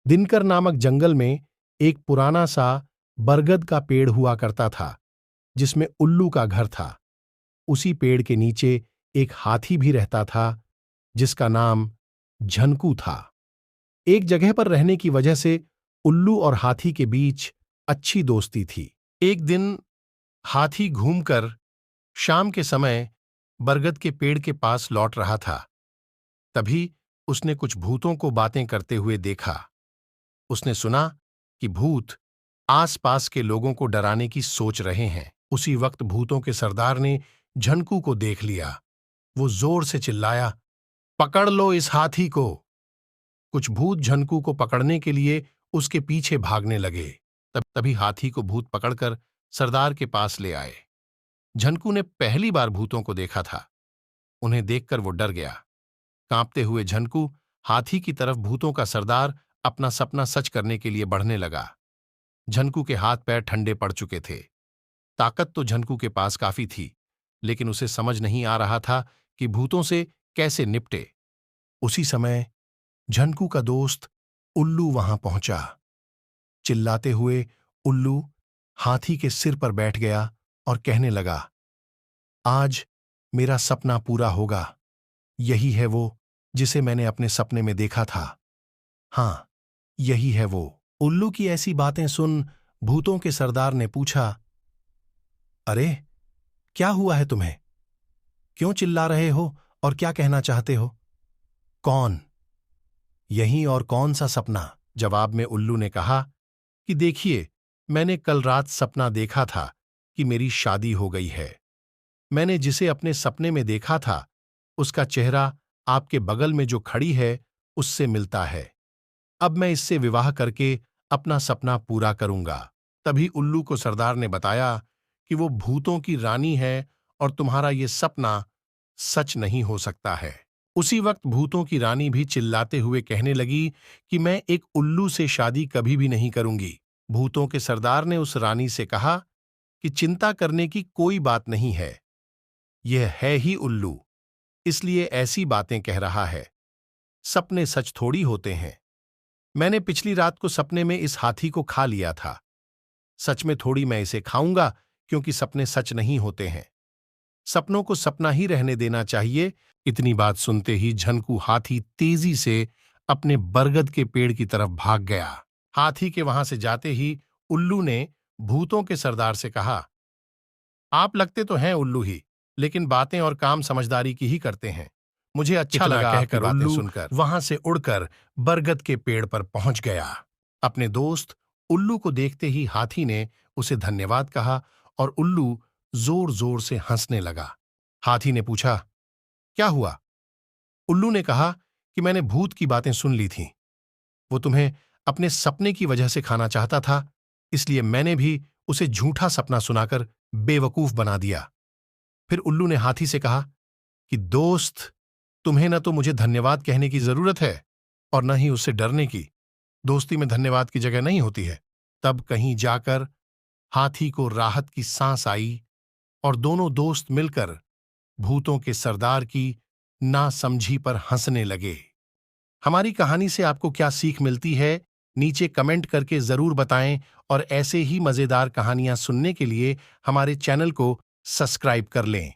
दिनकर नामक जंगल में एक पुराना सा बरगद का पेड़ हुआ करता था, जिसमें उल्लू का घर था। उसी पेड़ के नीचे एक हाथी भी रहता था, जिसका नाम झनकू था। एक जगह पर रहने की वजह से उल्लू और हाथी के बीच अच्छी दोस्ती थी। एक दिन हाथी घूमकर शाम के समय बरगद के पेड़ के पास लौट रहा था। तभी उसने कुछ भूतों को बातें करते हुए देखा। उसने सुना कि भूत आसपास के लोगों को डराने की सोच रहे हैं। उसी वक्त भूतों के सरदार ने झनकू को देख लिया। वो जोर से चिल्लाया, पकड़ लो इस हाथी को। कुछ भूत झनकू को पकड़ने के लिए उसके पीछे भागने लगे। तभी हाथी को भूत पकड़कर सरदार के पास ले आए। झनकू ने पहली बार भूतों को देखा था। उन्हें देखकर वो डर गया। कांपते हुए झनकू हाथी की तरफ भूतों का सरदार अपना सपना सच करने के लिए बढ़ने लगा। झनकू के हाथ पैर ठंडे पड़ चुके थे। ताकत तो झनकू के पास काफी थी, लेकिन उसे समझ नहीं आ रहा था कि भूतों से कैसे निपटे। उसी समय झनकू का दोस्त उल्लू वहां पहुंचा। चिल्लाते हुए उल्लू हाथी के सिर पर बैठ गया और कहने लगा, आज मेरा सपना पूरा होगा। यही है वो जिसे मैंने अपने सपने में देखा था। हां, यही है वो। उल्लू की ऐसी बातें सुन भूतों के सरदार ने पूछा, अरे, क्या हुआ है तुम्हें? क्यों चिल्ला रहे हो और क्या कहना चाहते हो? कौन? यही और कौन सा सपना? जवाब में उल्लू ने कहा कि देखिए, मैंने कल रात सपना देखा था कि मेरी शादी हो गई है। मैंने जिसे अपने सपने में देखा था, उसका चेहरा आपके बगल में जो खड़ी है, उससे मिलता है। अब मैं इससे विवाह करके अपना सपना पूरा करूंगा। तभी उल्लू को सरदार ने बताया कि वो भूतों की रानी है और तुम्हारा ये सपना सच नहीं हो सकता है। उसी वक्त भूतों की रानी भी चिल्लाते हुए कहने लगी कि मैं एक उल्लू से शादी कभी भी नहीं करूंगी। भूतों के सरदार ने उस रानी से कहा कि चिंता करने की कोई बात नहीं है, यह है ही उल्लू, इसलिए ऐसी बातें कह रहा है। सपने सच थोड़ी होते हैं। मैंने पिछली रात को सपने में इस हाथी को खा लिया था। सच में थोड़ी मैं इसे खाऊंगा, क्योंकि सपने सच नहीं होते हैं। सपनों को सपना ही रहने देना चाहिए। इतनी बात सुनते ही झनकू हाथी तेजी से अपने बरगद के पेड़ की तरफ भाग गया। हाथी के वहां से जाते ही उल्लू ने भूतों के सरदार से कहा, आप लगते तो हैं उल्लू ही, लेकिन बातें और काम समझदारी की ही करते हैं। मुझे अच्छा लगा कहकर उल्लू सुनकर वहां से उड़कर बरगद के पेड़ पर पहुंच गया। अपने दोस्त उल्लू को देखते ही हाथी ने उसे धन्यवाद कहा और उल्लू जोर जोर से हंसने लगा। हाथी ने पूछा, क्या हुआ? उल्लू ने कहा कि मैंने भूत की बातें सुन ली थीं। वो तुम्हें अपने सपने की वजह से खाना चाहता था, इसलिए मैंने भी उसे झूठा सपना सुनाकर बेवकूफ बना दिया। फिर उल्लू ने हाथी से कहा कि दोस्त, तुम्हें न तो मुझे धन्यवाद कहने की जरूरत है और न ही उससे डरने की। दोस्ती में धन्यवाद की जगह नहीं होती है। तब कहीं जाकर हाथी को राहत की सांस आई और दोनों दोस्त मिलकर भूतों के सरदार की नासमझी पर हंसने लगे। हमारी कहानी से आपको क्या सीख मिलती है, नीचे कमेंट करके जरूर बताएं और ऐसे ही मजेदार कहानियां सुनने के लिए हमारे चैनल को सब्सक्राइब कर लें।